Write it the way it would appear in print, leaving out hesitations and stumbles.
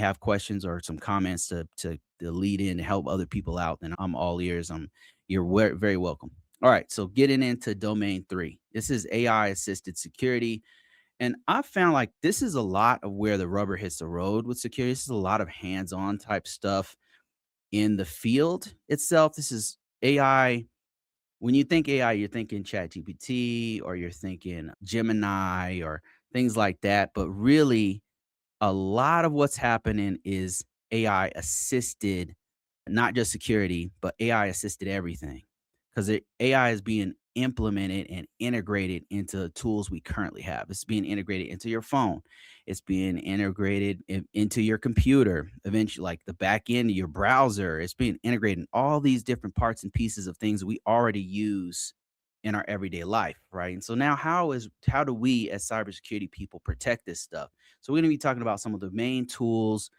have questions or some comments to lead in to help other people out, then I'm all ears. You're very welcome. All right, so getting into domain three. This is AI assisted security. And I found like this is a lot of where the rubber hits the road with security. This is a lot of hands-on type stuff in the field itself. This is AI. When you think AI, you're thinking ChatGPT or you're thinking Gemini or things like that. But really, a lot of what's happening is AI assisted, not just security, but AI assisted everything. Because AI is being implemented and integrated into tools we currently have. It's being integrated into your phone. It's being integrated into your computer, eventually, like the back end of your browser. It's being integrated in all these different parts and pieces of things we already use in our everyday life, right? And so now how do we as cybersecurity people protect this stuff? So we're going to be talking about some of the main tools